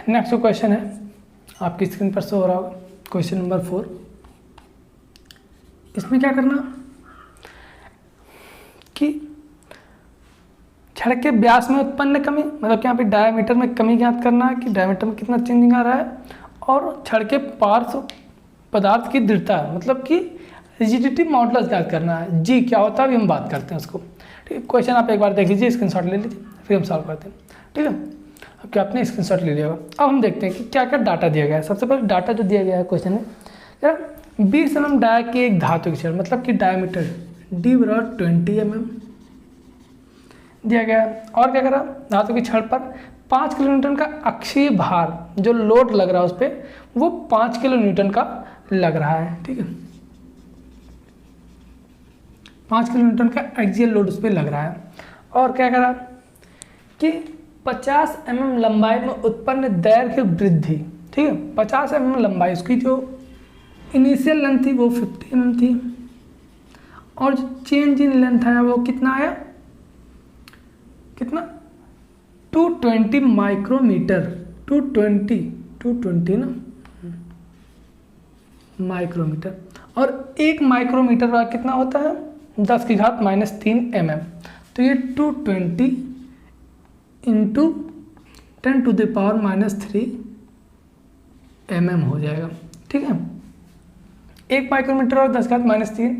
नेक्स्ट क्वेश्चन है, आपकी स्क्रीन पर शो हो रहा होगा, क्वेश्चन नंबर 4। इसमें क्या करना कि छड़ के व्यास में उत्पन्न कमी, मतलब कि यहाँ पे डायमीटर में कमी ज्ञात करना है कि डायमीटर में कितना चेंजिंग आ रहा है, और छड़ के पार्श्व पदार्थ की दृढ़ता, मतलब कि रिजिडिटी मॉडुलस ज्ञात करना है। जी क्या होता है अभी हम बात करते हैं उसको। ठीक है, क्वेश्चन आप एक बार देख लीजिए, स्क्रीनशॉट ले लीजिए, फिर हम सॉल्व करते हैं। ठीक है, अब क्या आपने स्क्रीनशॉट ले लिया होगा। अब हम देखते हैं कि क्या क्या डाटा दिया गया है। सबसे पहले डाटा जो दिया गया है क्वेश्चन में, 20 mm डाय की एक धातु की छड़, मतलब कि डायमीटर D बराबर 20 mm दिया गया है। और क्या करा, धातु की छड़ पर 5 किलोन्यूटन का अक्षीय भार जो लोड लग रहा है उस पर, वो 5 किलोन्यूटन का लग रहा है। ठीक है, 5 किलोन्यूटन का एक्सियल लोड उस पर लग रहा है। और क्या करा कि 50 mm लंबाई में उत्पन्न दैर्घ्य वृद्धि। ठीक है, 50 mm लंबाई, उसकी जो इनिशियल लेंथ थी वो 50 mm थी, और जो चेंज इन लेंथ आया वो कितना आया, कितना 220 माइक्रोमीटर, 220 ना माइक्रोमीटर। और 1 माइक्रोमीटर का कितना होता है, 10⁻³ mm। तो ये 220 इंटू 10⁻³ mm हो जाएगा। ठीक है, 1 माइक्रोमीटर और 10⁻³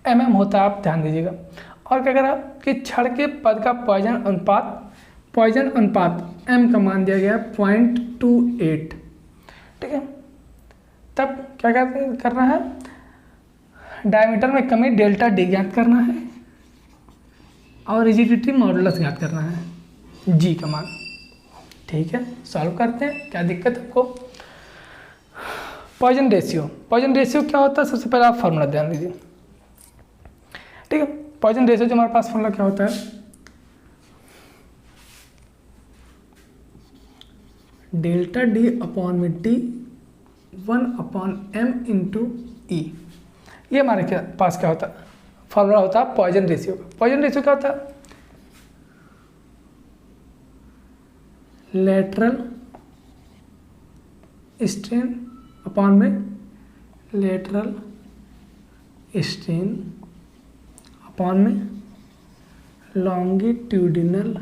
mm होता है, आप ध्यान दीजिएगा। और क्या करा कि छड़ के पद का पॉइजन अनुपात m का मान दिया गया है 0.28। ठीक है, तब क्या करना है, डायमीटर में कमी डेल्टा D ज्ञात करना है और रिजिडिटी मॉडुलस ज्ञात करना है, जी का मान। ठीक है, सॉल्व करते हैं, क्या दिक्कत है आपको। पॉइजन रेशियो क्या होता है, सबसे पहले आप फार्मूला ध्यान दीजिए। ठीक है, पॉइजन रेशियो जो हमारे पास फार्मूला क्या होता है, डेल्टा डी अपॉन में डी 1/m इंटू ई। ये हमारे पास क्या होता है, फॉर्मूला होता है पॉइजन रेशियो का। पॉइजन रेशियो क्या होता है, लेटरल स्ट्रेन अपॉन में लेटरल स्ट्रेन अपॉन में लॉन्गिट्यूडिनल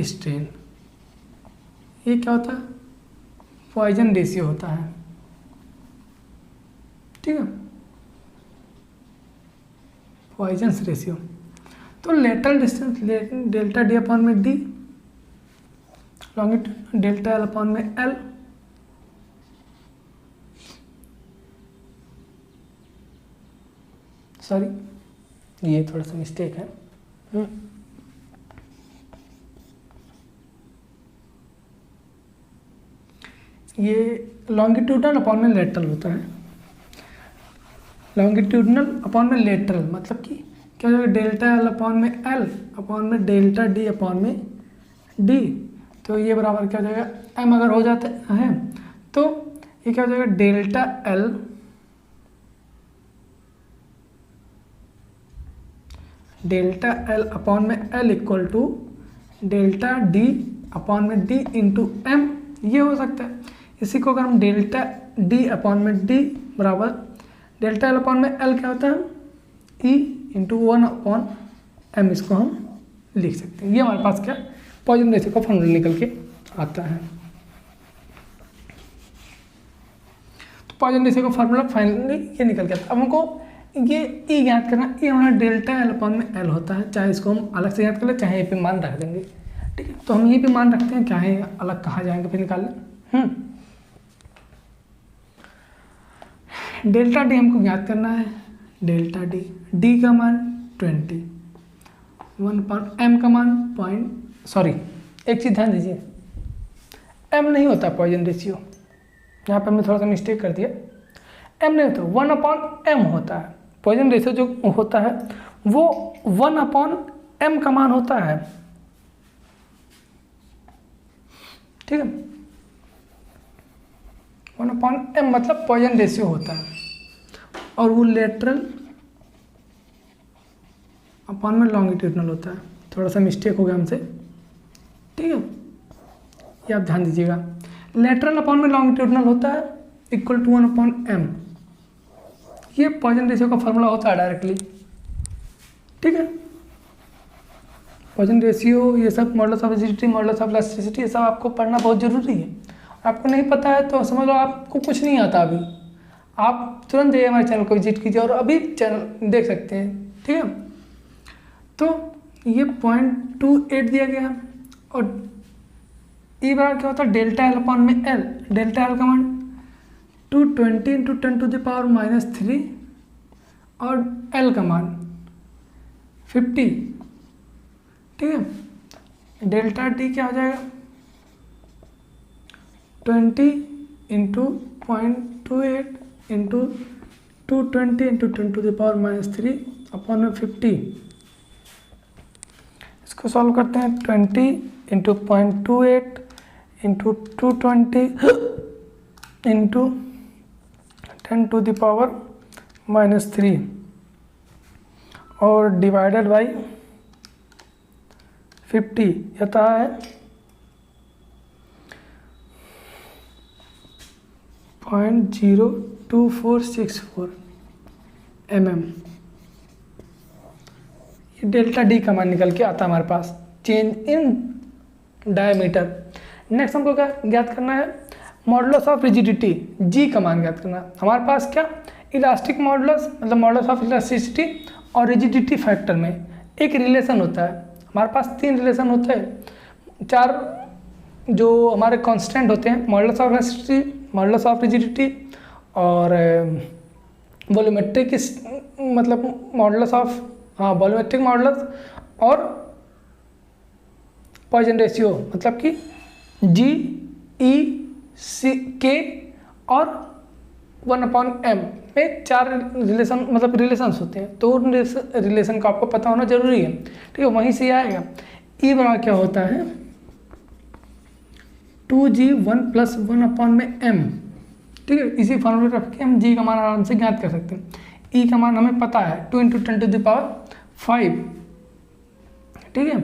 स्ट्रेन। ये क्या होता है, पॉइजन रेशियो होता है। ठीक है, पॉइजन रेशियो। तो lateral distance delta D upon में D, longitude delta L upon में एल, सॉरी ये थोड़ा सा मिस्टेक है। ये लॉन्गिट्यूडनल अपॉन में लेटरल होता है। लॉन्गिट्यूडनल अपॉन में लेटरल मतलब कि क्या हो जाएगा, डेल्टा एल अपॉन में एल अपॉन में डेल्टा डी अपॉन में डी। तो ये बराबर क्या हो जाएगा, एम अगर हो जाता है तो ये क्या हो जाएगा, डेल्टा एल अपॉन में L equal to delta D upon में डी इंटू एम। ये हो सकता है। इसी को अगर हम डेल्टा डी अपॉन में डी बराबर डेल्टा एल अपॉन में एल क्या होता है, ई इंटू 1/m, इसको हम लिख सकते हैं। ये हमारे पास क्या पॉइजन रेशियो का फॉर्मूला निकल के आता है। तो पॉइजन रेशियो का फॉर्मूला फाइनली ये निकल के आता है। अब हमको ये ई ज्ञात करना, ये हमारा डेल्टा एल अपॉन में एल होता है। चाहे इसको हम अलग से ज्ञात कर ले, चाहे ये पे मान रख देंगे। ठीक है, तो हम ये भी मान रखते हैं, चाहे अलग कहाँ जाएंगे फिर निकाल लें। डेल्टा डी हमको ज्ञात करना है, डेल्टा डी का मान 20, 1/m का मान एक चीज़ ध्यान दीजिए, m नहीं होता पॉइजन रेशियो। यहाँ पर मैं थोड़ा सा मिस्टेक कर दिया, m नहीं होता, 1/m होता है। पॉइजन रेशियो जो होता है वो 1/m का मान होता है। ठीक है, 1/m मतलब पॉइजन रेशियो होता है, और वो लेटरल अपॉन में लॉन्गिट्यूडनल होता है। थोड़ा सा मिस्टेक हो गया हमसे। ठीक है, ये आप ध्यान दीजिएगा, लेटरल अपॉन में लॉन्गिट्यूडनल होता है इक्वल टू 1/m। ये पॉइजन रेशियो का फॉर्मूला होता है डायरेक्टली। ठीक है, पॉइजन रेशियो ये सब, modulus of rigidity, modulus of elasticity, ये सब आपको पढ़ना बहुत ज़रूरी है। आपको नहीं पता है तो समझ लो आपको कुछ नहीं आता अभी। आप तुरंत जाइए हमारे चैनल को विजिट कीजिए और अभी चैनल देख सकते हैं। ठीक है, तो ये 0.28 दिया गया, और ई बराबर क्या होता है, डेल्टा एल अपॉन में एल। डेल्टा एल का मान 220 इंटू 10⁻³ और एल का मान 50। ठीक है, डेल्टा डी क्या हो जाएगा, 20 इंटू 0.28 इंटू 220 इंटू 10⁻³ अपॉन में 50। इसको सॉल्व करते हैं, 20 इंटू 0.28 इंटू 220 इंटू 10⁻³ और डिवाइडेड बाई 50 आता है 0.02464 mm। ये डेल्टा डी का मान निकल के आता है हमारे पास, चेंज इन डायमीटर। नेक्स्ट हमको क्या ज्ञात करना है, मॉडुलस ऑफ रिजिडिटी, जी का मान ज्ञात करना है। हमारे पास क्या इलास्टिक मॉडुलस मतलब मॉडुलस ऑफ इलास्टिसिटी और रिजिडिटी फैक्टर में एक रिलेशन होता है। हमारे पास 3 रिलेशन होते हैं, 4 जो हमारे कांस्टेंट होते हैं, modulus of elasticity, modulus of rigidity और वॉल्यूमेट्रिक मतलब मॉडुलस ऑफ वॉल्यूमेट्रिक मॉडुलस और पॉइजन रेशियो मतलब कि जी ई सी के और 1/m में 4 रिलेशन मतलब रिलेशंस होते हैं। तो उन रिलेशन का आपको पता होना जरूरी है। ठीक है, वहीं से आएगा। ई बराबर क्या होता है, 2g1+1/m, ठीक है। इसी फॉर्मूले रख के हम g का मान आराम से ज्ञात कर सकते हैं। e का मान हमें पता है 2 × 10⁵, ठीक है।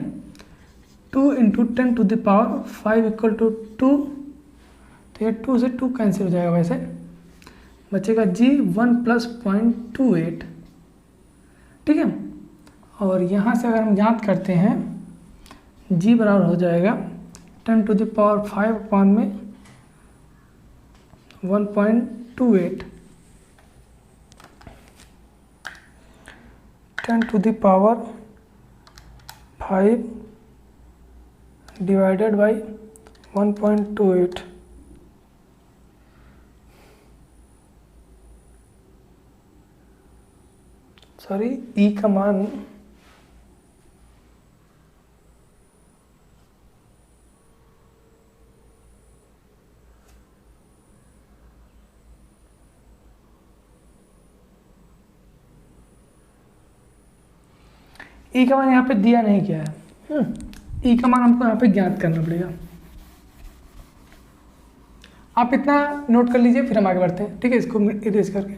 2 × 10⁵ इक्वल टू 2, तो ये 2 से 2 कैंसिल हो जाएगा, वैसे बचेगा g 1+0.28, ठीक है। और यहाँ से अगर हम ज्ञात करते हैं g बराबर हो जाएगा 10⁵ में 1.28, 10⁵ डिवाइडेड बाई 1.28, सॉरी e का मान ई का मान यहाँ पे दिया नहीं गया है। ई का मान हमको यहाँ पे ज्ञात करना पड़ेगा। आप इतना नोट कर लीजिए, फिर हम आगे बढ़ते हैं, ठीक है। इसको इरेज करके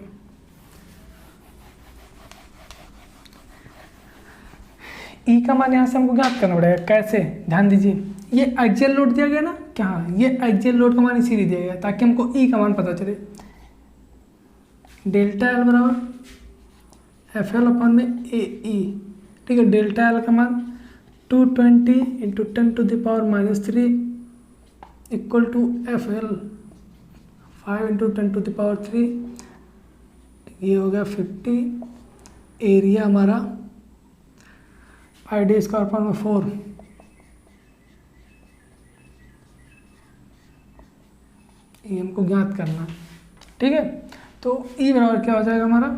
ई का मान यहाँ से हमको ज्ञात करना पड़ेगा। कैसे, ध्यान दीजिए, ये एक्सियल लोड दिया गया ना, क्या ये एक्सियल लोड का मान इसीलिए दिया गया ताकि हमको ई का मान पता चले। डेल्टा एल बराबर एफ एल अपॉन में ए ई, ठीक है। डेल्टा एल का मान 220 × 10⁻³ इक्वल टू एफ एल 5 × 10⁻³, ये हो गया 50। एरिया हमारा πd² में 4, ये हमको ज्ञात करना है, ठीक है। तो ई बराबर क्या हो जाएगा हमारा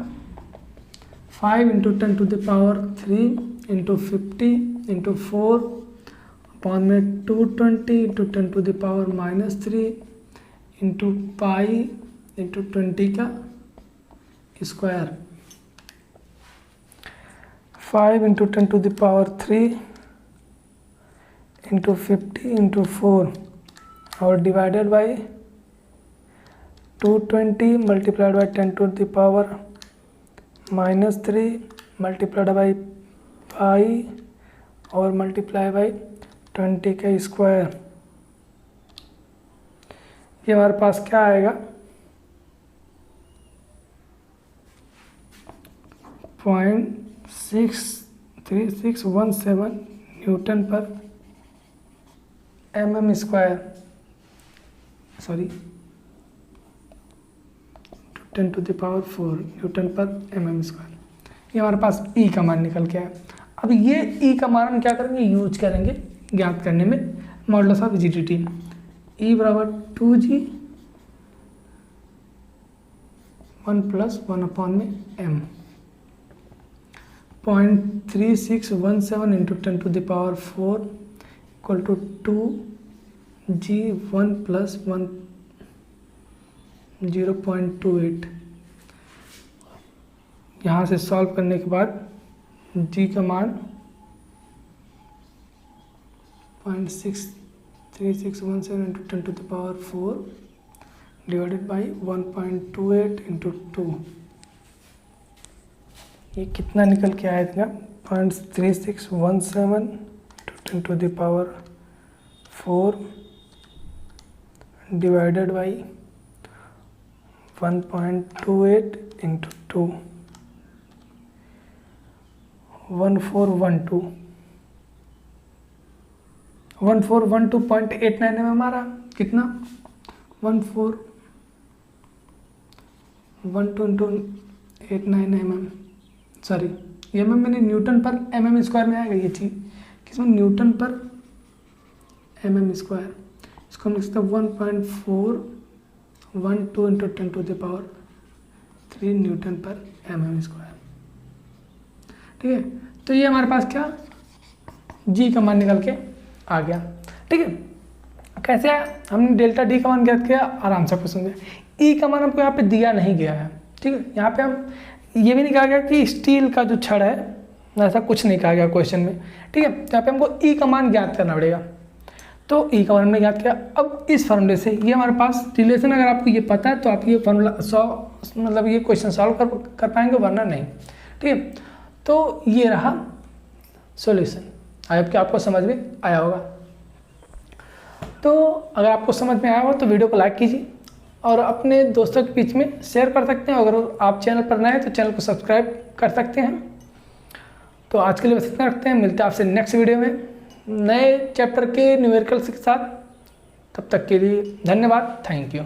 5 × 10⁻³ × 50 × 4 अपॉन में 220 × 10⁻³ इंटू पाई इंटू 20 का स्क्वायर, 5 × 10⁻³ इंटू 50 इंटू 4 और divided by 220 multiplied by 10⁻³ multiplied by pi और मल्टीप्लाई बाई 20 का स्क्वायर। ये हमारे पास क्या आएगा 0.63617 न्यूटन पर mm स्क्वायर, सॉरी 10⁴ न्यूटन पर mm स्क्वायर। ये हमारे पास ई का मान निकल के आया। अब ये ई का मान हम क्या करेंगे, यूज करेंगे ज्ञात करने में मॉडुलस ऑफ रिजिडिटी। ई बराबर 2g 1+1 में m, 0.3617 × 10⁴ इक्वल टू 2g 1+1 0.28। यहाँ से सॉल्व करने के बाद g का मान 0.63617 × 10⁴ डिवाइडेड बाई 1.28 × 2, ये कितना निकल के आएगा 0.3617 × 10⁴ डिवाइडेड बाई 1.28 × 2, 1412.89 है हमारा, कितना 1412 mm, सॉरी ये mm मैंने न्यूटन पर mm स्क्वायर में आएगा ये चीज़, किसमें न्यूटन पर mm स्क्वायर। इसको हम लिख सकते हैं 1.412 × 10⁻³ न्यूटन पर mm स्क्वायर, ठीक है। तो ये हमारे पास क्या g का मान निकल के आ गया, ठीक है। कैसे आया, हमने डेल्टा डी का मान ज्ञात किया, आराम से क्वेश्चन दिया। ई का मान हमको यहाँ पे दिया नहीं गया है, ठीक है। यहाँ पे हम ये भी नहीं कहा गया कि स्टील का जो छड़ है, ऐसा कुछ नहीं कहा गया क्वेश्चन में, ठीक है। तो यहाँ पे हमको ई का मान ज्ञात करना पड़ेगा। तो ई का हमने याद किया। अब इस फार्मूले से ये हमारे पास रिलेशन अगर आपको ये पता है तो आप ये फार्मूला मतलब ये क्वेश्चन सॉल्व कर पाएंगे, वरना नहीं। ठीक है, तो ये रहा सॉल्यूशन। आई होप कि आपको समझ में आया होगा। तो अगर आपको समझ में आया हो तो वीडियो को लाइक कीजिए और अपने दोस्तों के बीच में शेयर कर सकते हैं। अगर आप चैनल पर नए हैं तो चैनल को सब्सक्राइब कर सकते हैं। तो आज के लिए बस इतना रखते हैं, मिलते हैं आपसे नेक्स्ट वीडियो में नए चैप्टर के न्यूमेरिकल्स के साथ। तब तक के लिए धन्यवाद, थैंक यू।